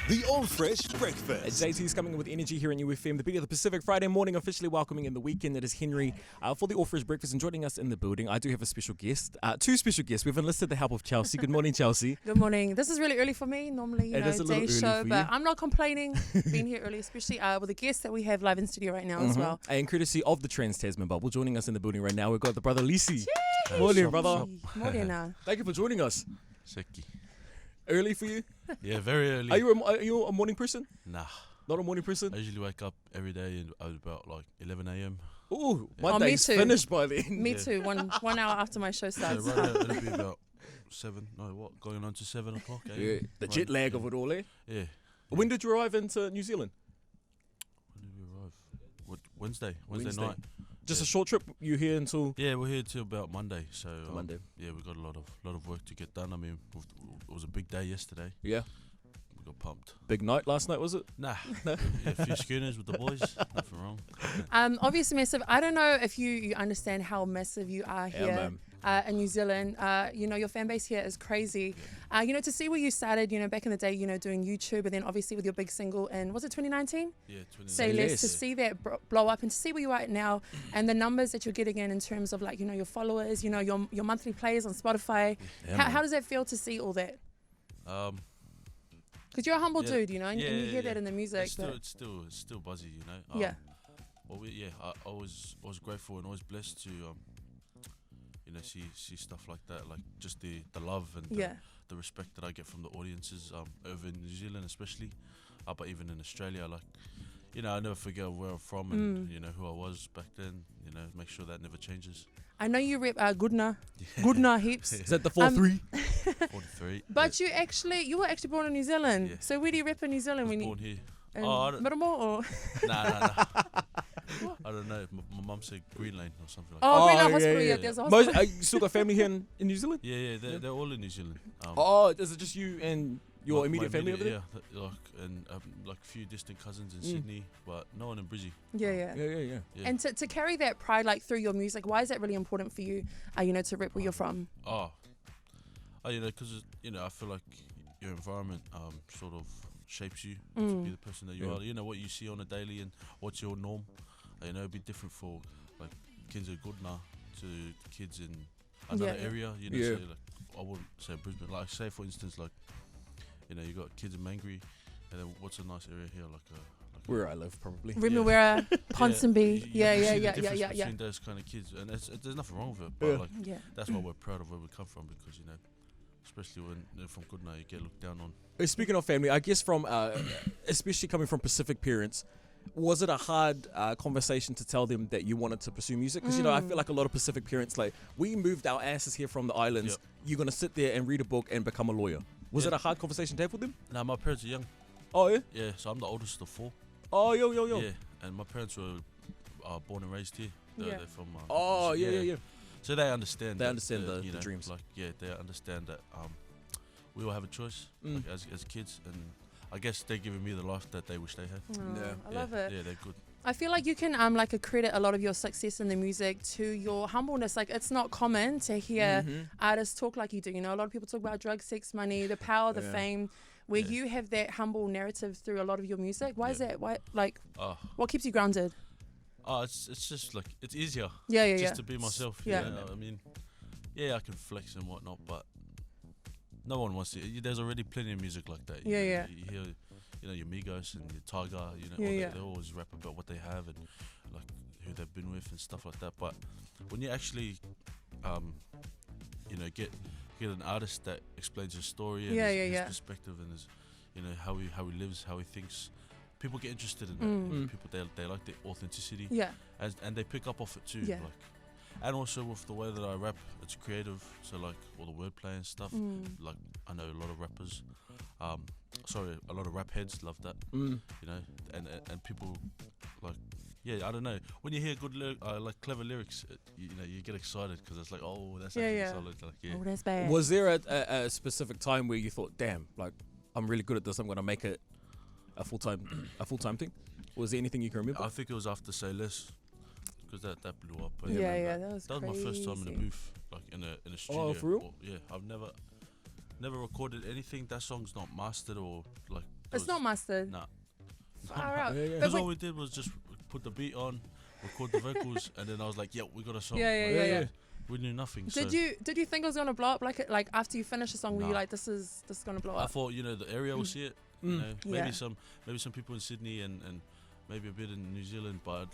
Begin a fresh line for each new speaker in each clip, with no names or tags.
The All Fresh Breakfast.
JT's coming in with energy here in UFM, the beat of the Pacific. Friday morning, officially welcoming in the weekend. It is Henry for the All Fresh Breakfast and joining us in the building. I do have a special guest, two special guests. We've enlisted the help of Chelsea. Good morning, Chelsea.
Good morning. This is really early for me. Normally,
It is a little
day
early
show,
for
but
you.
I'm not complaining being here early, especially with the guests that we have live in studio right now as well.
And courtesy of the Trans Tasman Bubble, joining us in the building right now, we've got the brother Lisi.
Yay!
Morning, brother.
Morning.
Thank you for joining us.
Seki.
Early for you?
Yeah, very early.
Are you a morning person?
Nah.
Not a morning person?
I usually wake up every day at about like 11 a.m.
Ooh, my
Oh, me
day's
too.
finished by then.
Me too. One hour after my show
So
starts.
right now it'll be about 7. No, what? Going on to 7 o'clock.
Yeah, the jet lag of it all, eh?
Yeah.
When did you arrive into New Zealand?
When did we arrive? What? Wednesday night.
Just
Yeah.
a short trip. You here until
Yeah, we're here till about Monday. So
Monday?
Yeah, we got a lot of work to get done. I mean, it was a big day yesterday.
Yeah,
We got pumped.
big night last night, was it?
Nah. Yeah, a few schooners with the boys. Nothing wrong.
Obviously massive. I don't know if you understand how massive you are
Yeah,
here.
man.
In New Zealand, your fan base here is crazy. To see where you started, back in the day, doing YouTube, and then obviously with your big single in, was it 2019?
Yeah, 20.
Say
Less.
less, to see that blow up and to see where you are at now and the numbers that you're getting in terms of your followers, your monthly players on Spotify.
Yeah,
how,
man.
how does that feel to see all that?
Um,
Because you're a humble
Yeah.
dude, and you hear that in the music.
it's still buzzy,
Yeah.
Well, I was grateful and always blessed to see stuff like that, like just the love and
Yeah.
the respect that I get from the audiences over in New Zealand especially, but even in Australia, like I never forget where I'm from and who I was back then. Make sure that never changes.
I know you rep Goodna heaps.
Is that the 4-3?
43.
But you were actually born in New Zealand.
Yeah.
So where do you rep in New
I
Zealand?
was
when
born here.
in
I don't-
Miramar or?
Nah. I don't know. My mum said Green Lane or something like that.
Oh, Greenland Hospital. Yeah, there's a hospital.
You still got family here in New Zealand?
Yeah, they're all in New Zealand.
Oh, is it just you and your
my
immediate family over there?
Yeah, and like a few distant cousins in Sydney, but no one in Brizzy.
Yeah.
Yeah.
Yeah.
And to carry that pride through your music, why is that really important for you? To rep where you're from.
Because I feel like your environment sort of shapes you to be the person that you
Yeah.
are. What you see on a daily and what's your norm. It'd be different for like kids in Goodna to kids in another
Yeah.
area.
Yeah.
Say, like, I wouldn't say Brisbane. Like say for instance, like you got kids in Mangere, and then what's a nice area here,
Where I live, probably.
Remuera, Ponsonby. Yeah.
You see the difference between those kind of kids, and there's nothing wrong with it. But
Yeah.
that's why we're proud of where we come from, because especially when they're from Goodna, you get looked down on.
Speaking of family, I guess from, especially coming from Pacific parents, was it a hard conversation to tell them that you wanted to pursue music? Because, I feel like a lot of Pacific parents, we moved our asses here from the islands.
Yep.
You're going to sit there and read a book and become a lawyer. Was
Yeah.
it a hard conversation to have with them?
Now my parents are young.
Oh, yeah?
Yeah, so I'm the oldest of 4.
Oh, yo.
Yeah, and my parents were born and raised here. They're from.
Oh, yeah.
So they understand.
They
that,
understand the dreams.
They understand that we all have a choice as kids, and I guess they're giving me the life that they wish they had.
Yeah.
I love it.
Yeah, they're good.
I feel like you can accredit a lot of your success in the music to your humbleness. Like, it's not common to hear artists talk like you do. A lot of people talk about drugs, sex, money, the power, the fame. Where you have that humble narrative through a lot of your music. Why is that? Why what keeps you grounded?
It's just like it's easier.
Yeah.
Just to be myself.
Yeah.
I mean, I can flex and whatnot, but no one wants it. There's already plenty of music like that. You hear, your Migos and your Tiger. They always rap about what they have and like who they've been with and stuff like that. But when you actually, get an artist that explains his story and his perspective and his, how he lives, how he thinks, people get interested in that. People they like the authenticity.
Yeah.
And they pick up off it too.
Yeah.
And also with the way that I rap, it's creative. So like all the wordplay and stuff. Like I know a lot of rappers. A lot of rap heads love that. And people like. Yeah, I don't know. When you hear good clever lyrics, you get excited because it's like, oh, that's actually solid. Like,
Oh, that's bad.
Was there a specific time where you thought, damn, I'm really good at this, I'm going to make it a full-time thing? Was there anything you can remember?
I think it was after Say Less, because that blew up.
Yeah, that was
my first time in the booth, like in a studio.
Oh, for real?
Yeah, I've never recorded anything. That song's not mastered or like
It's not mustard.
Nah.
Far out.
Yeah, yeah.
But
Because
when-
all we did was just put the beat on, record the vocals, and then I was like, "Yeah, we got a song."
Yeah,
Like,
yeah.
We knew nothing.
Did
so
you think it was gonna blow up like after you finished the song? Were you
Nah.
like, this is gonna blow
I
up?
thought the area will see it. You know,
Yeah.
maybe some people in Sydney and maybe a bit in New Zealand, but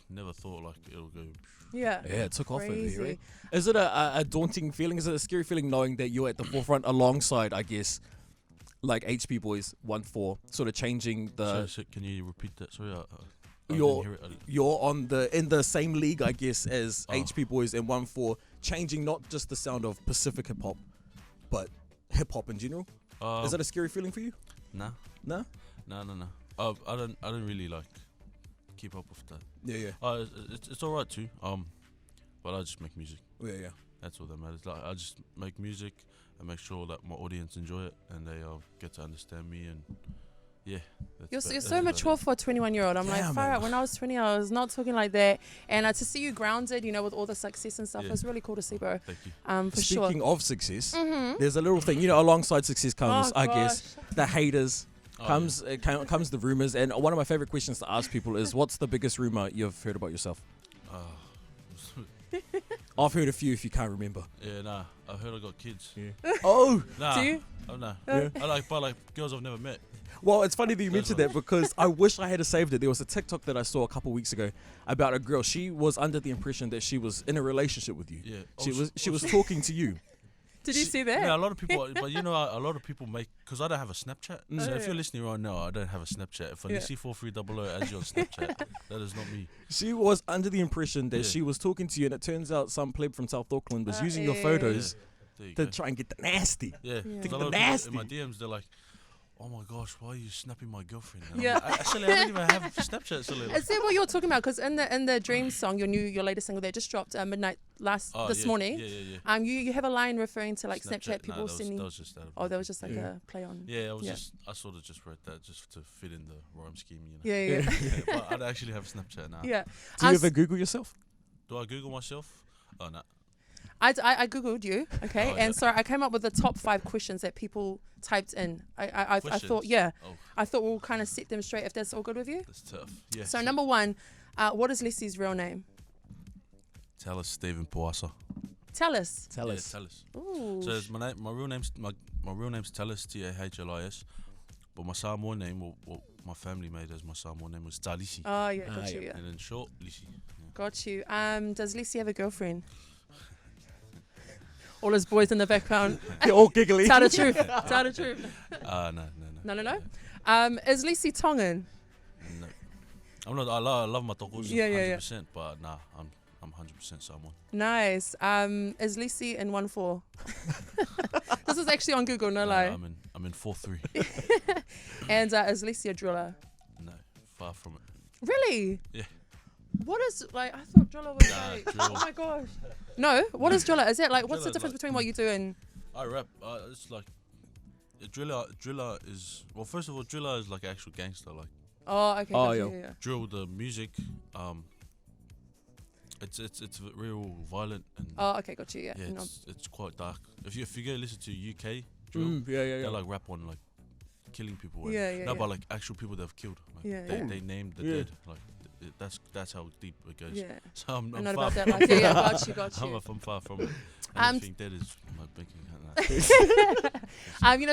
never thought like it'll go.
Yeah.
Yeah, it took off over
Crazy.
here. Right? Is it a daunting feeling? Is it a scary feeling knowing that you're at the forefront alongside, I guess, like HP Boys 1-4, sort of changing the.
So can you repeat that? Sorry, I
You're-
didn't hear it.
You're in the same league, I guess, as
Oh.
HP Boys and 1-4, changing not just the sound of Pacific hip hop, but hip hop in general. Is that a scary feeling for you?
Nah.
No.
No. I don't really like keep up with that.
Yeah, yeah,
It's alright too. But I just make music.
yeah.
That's all that matters. Like I just make music and make sure that my audience enjoy it and they get to understand me and yeah.
You're
that's
so
about
mature
it.
for a 21-year-old. I'm
Yeah,
like, far
man.
out. When I was 20, I was not talking like that. And to see you grounded, with all the success and stuff,
Yeah.
it's really cool to see, bro.
Thank you.
For sure.
Speaking of success,
Mm-hmm.
there's a little thing, alongside success comes,
Oh,
I guess, the haters.
Oh,
Comes the rumors, and one of my favorite questions to ask people is, what's the biggest rumor you've heard about yourself? I've heard a few if you can't remember.
Yeah, nah. I heard I got kids.
Oh,
Nah.
Do you?
Oh no.
Yeah.
I like girls I've never met.
well, it's funny that you
That's
mentioned that because I wish I had saved it. There was a TikTok that I saw a couple weeks ago about a girl. She was under the impression that she was in a relationship with you.
Yeah.
She was talking to you.
Did you see that?
Yeah, a lot of people, but a lot of people make, because I don't have a Snapchat. So
Oh,
if
yeah.
you're listening right now, I don't have a Snapchat. If I
Yeah.
see 4300 as your Snapchat, that is not me.
She was under the impression that
Yeah.
she was talking to you, and it turns out some pleb from South Auckland was using your
yeah.
photos
There you
to
go.
try and get the nasty.
Yeah,
Yeah.
'cause a
The
lot of
nasty.
people in my DMs, they're like, "Oh my gosh, why are you snapping my girlfriend?" And I'm
Yeah.
like, actually, I don't even have Snapchat. So
Is that what you're talking about? Because in the Dreams song, your latest single that just dropped midnight this morning,
Yeah.
you have a line referring to like Snapchat
Nah,
people sending.
that was just that.
Oh, that was just like
Yeah.
a play on.
Yeah,
Yeah.
I sort of just wrote that just to fit in the rhyme scheme,
Yeah.
Yeah, but I don't actually have Snapchat now.
Yeah.
Do you
I
ever Google yourself?
Do I Google myself? Oh no.
I googled you, okay,
Oh,
and
yeah.
so I came up with the top 5 questions that people typed in. I thought,
Questions? Oh,
I thought we'll kind of set them straight if that's all good with you.
that's tough. Yeah.
So number 1, what is Lisi's real name?
Tell us, Stephen Poasa.
Tell us.
Tell
Yeah,
us.
tell us.
Ooh.
So it's my real name's Talis, Tahlis, but my Samoan name, what my family made as my Samoan name was Lisi,
Oh yeah, got you.
yeah.
Yeah.
and in short, Lisi.
Got you. Does Lisi have a girlfriend? All his boys in the background.
You're all giggly.
Tell the truth. Tell the truth.
No.
No. Is Lisi Tongan?
No. I'm not. I love my tokos,
Yeah, yeah,
100%, but nah, I'm 100% Samoan.
Nice. Is Lisi in 1-4? This is actually on Google, no lie.
I'm in 4-3.
And is Lisi a driller?
No, far from it.
Really?
Yeah.
What is I thought driller was
Nah,
like.
drill.
Oh my gosh. No. What is driller? Is it like what's the
Driller's
difference
like-
between what you do and?
I rap. It's like a driller. Driller is first of all, driller is like an actual gangster. Like
Oh, okay.
Oh,
got you,
yeah.
yeah.
drill, the music. It's real violent and
Oh, okay, got you. Yeah.
yeah,
No.
it's quite dark. If you go listen to UK drill,
Yeah.
they like rap on like killing people. And
Yeah.
no, but like actual people they've killed. Like,
Yeah,
they,
yeah.
they named the
Yeah.
dead. Like that's how deep it goes.
Yeah.
So I'm
I know
far
about that.
from
Like, yeah, got you.
I'm far from it.
Um,
Anything dead is my banking account.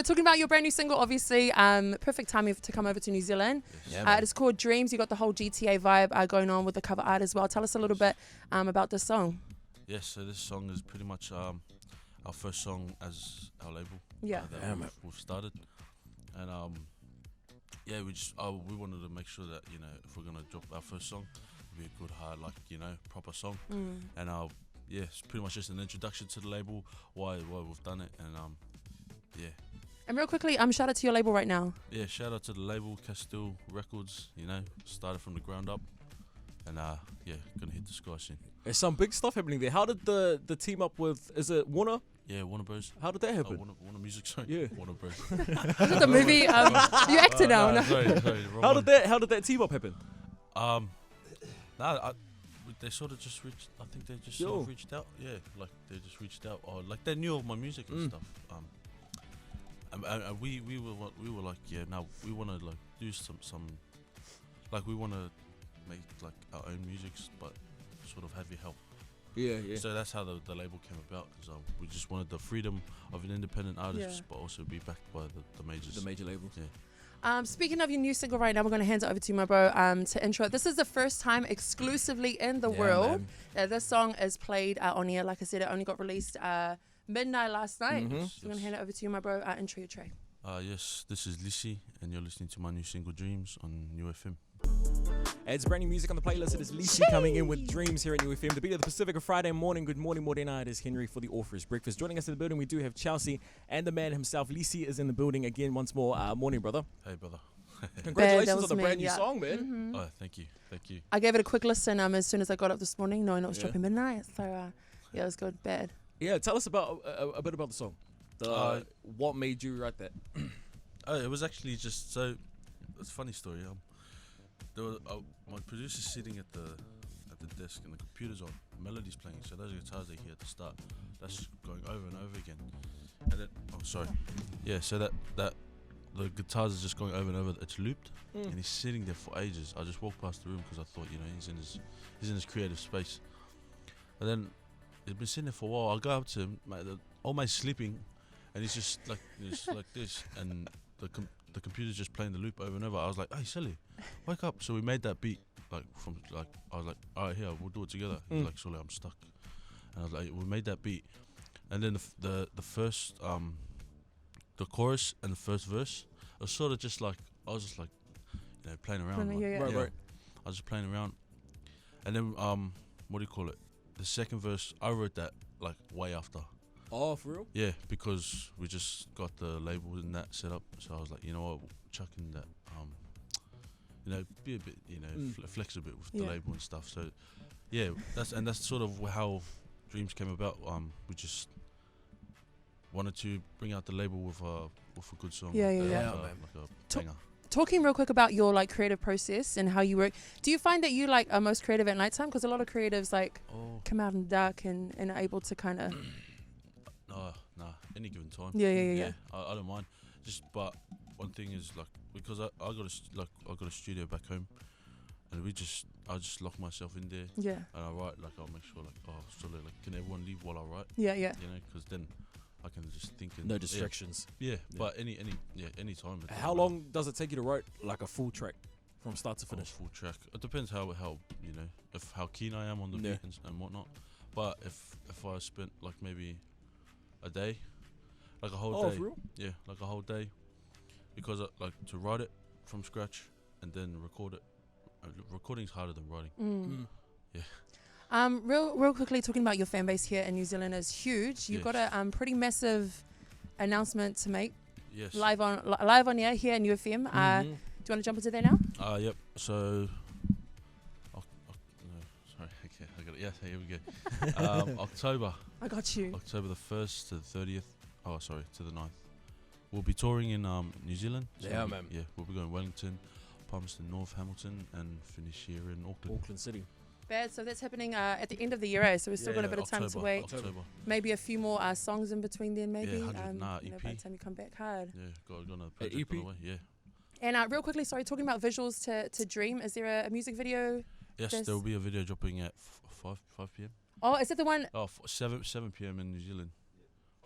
Talking about your brand new single, obviously, perfect timing to come over to New Zealand.
Yeah,
It is called Dreams. You got the whole GTA vibe going on with the cover art as well. Tell us a little bit about this song.
Yes, so this song is pretty much our first song as our label.
Yeah.
That
Damn it.
we've started, and yeah, we just we wanted to make sure that if we're gonna drop our first song, it'd be a good, hard, like proper song, and yeah, it's pretty much just an introduction to the label, why we've done it, and yeah.
And real quickly, shout out to your label right now.
Yeah, shout out to the label Castile Records. Started from the ground up, and yeah, gonna hit the sky soon.
There's some big stuff happening there. How did the team up with? Is it Warner?
Yeah, Warner Bros.
How did that happen?
Warner Music, sorry.
Yeah.
Warner Bros.
Is it the movie? You actor now. No.
Sorry, wrong
How
one.
did that team up happen?
They sort of just reached. I think they just
Yo.
sort of reached out. Yeah, like they just reached out, or like they knew of my music and stuff. And we were like, yeah, now we want to like do some like we want to make like our own music, but sort of have your help.
Yeah.
So that's how the label came about, because we just wanted the freedom of an independent artist, but also be backed by the majors.
The major labels.
Yeah.
Speaking of your new single right now, we're going to hand it over to you, my bro, to intro. This is the first time exclusively in the world that this song is played on air. Like I said, it only got released midnight last night. So I'm going to hand it over to you, my bro. Intro your track.
Yes, this is Lisi, and you're listening to my new single Dreams on New FM.
It's brand new music on the playlist. It is Lisi coming in with Dreams here at New FM. The beat of the Pacific of Friday morning. Good morning, Morena. It is Henry for the Orpheus Breakfast. Joining us in the building, we do have Chelsea and the man himself. Lisi is in the building again once more. Morning, brother.
Hey, brother.
Congratulations on the brand new song, man.
Mm-hmm.
Oh, thank you.
I gave it a quick listen as soon as I got up this morning, knowing it was dropping midnight. So, yeah, it was good. Bad.
Yeah, tell us about a bit about the song. What made you write that?
It was actually just so. It's a funny story. There was my producer's sitting at the desk and the computer's on. Melody's playing, so those guitars they hear at the start, that's going over and over again. And then, so that the guitars are just going over and over. It's looped, and he's sitting there for ages. I just walked past the room because I thought, he's in his creative space. And then he's been sitting there for a while. I go up to him, mate, old mate's sleeping, and he's just like this, and the computer's just playing the loop over and over. I was like, hey, silly, wake up. So we made that beat, I was like, all right, here, we'll do it together. He's like, sorry, I'm stuck. And I was like, we made that beat. And then the first, the chorus and the first verse, I was sort of just like, playing around.
Right.
I was just playing around. And then, what do you call it? The second verse, I wrote that like way after.
Oh, for real?
Yeah, because we just got the label and that set up. So I was like, you know what, chuck in that, be a bit, flex a bit with the label and stuff. So, yeah, that's sort of how Dreams came about. We just wanted to bring out the label with a good song.
Yeah,
like a banger.
Talking real quick about your creative process and how you work, do you find that you are most creative at nighttime? Because a lot of creatives come out in the dark and are able to kind of.
Nah, any given time.
Yeah.
I don't mind. But one thing is because I got a studio back home, and I just lock myself in there.
Yeah.
And I write I'll make sure can everyone leave while I write?
Yeah.
Because then I can just think.
No distractions.
Yeah. But any time.
How long does it take you to write a full track from start to finish?
Full track. It depends how how keen I am on the beat and whatnot. But if I spent maybe a day, a whole day.
For real?
Yeah, a whole day, because to write it from scratch and then record it. Recording's harder than writing. Yeah.
Real quickly, talking about your fan base here in New Zealand is huge. You've got a pretty massive announcement to make.
Yes.
Live on air here in UFM. Do you want to jump into that now?
Yep. So. Sorry. Okay, I got it. Yeah. Here we go. October.
I got you.
October the 1st to the 30th. Oh, sorry, to the 9th. We'll be touring in New Zealand. So
yeah, man.
Yeah, we'll be going Wellington, Palmerston North, Hamilton, and finish here in Auckland
City.
Bad. So that's happening at the end of the year, so we've still got a bit of time to wait.
October.
Maybe a few more songs in between then, maybe.
Yeah, 100 EP.
By the time you come back hard.
Yeah, got another project
EP?
on the way. Yeah.
And real quickly, sorry, talking about visuals to Dream, is there a music video?
Yes, there will be a video dropping at 5 p.m.
Oh, is it the one?
7 p.m. in New Zealand,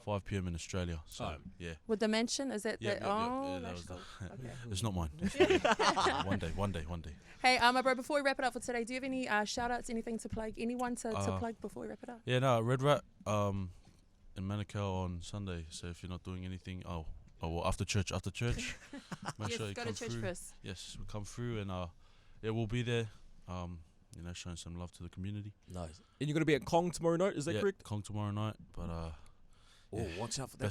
5 p.m. in Australia. So yeah.
With Dimension, is it?
Yeah,
oh,
that was
cool. Okay.
It's not mine. One day.
Hey, my bro, before we wrap it up for today, do you have any shout outs, anything to plug? Anyone to plug before we wrap it up?
Yeah, no, Red Rat in Manukau on Sunday. So if you're not doing anything, well, after church, make sure you
go
come
to church
through.
first.
Yes, we'll come through and we'll be there. Showing some love to the community.
Nice. And you're going to be at Kong tomorrow night, is that correct?
Kong tomorrow night, but
watch out for that.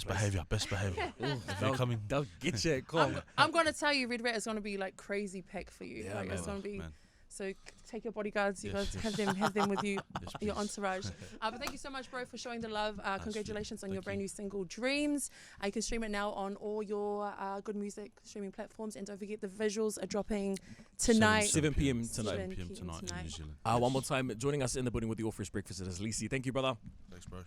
Best behavior. If you're coming,
they'll get you at Kong.
I'm going to tell you, Red Rat is going to be crazy packed for you.
Yeah,
it's going to be.
Man.
So take your bodyguards. You guys have them with you, your entourage. But thank you so much, bro, for showing the love. Congratulations on your brand new single, Dreams. You can stream it now on all your good music streaming platforms. And don't forget, the visuals are dropping tonight.
7 p.m. tonight.
7 p.m. tonight in New Zealand.
One more time, joining us in the building with the Orpheus Breakfast is Lisi. Thank you, brother.
Thanks, bro.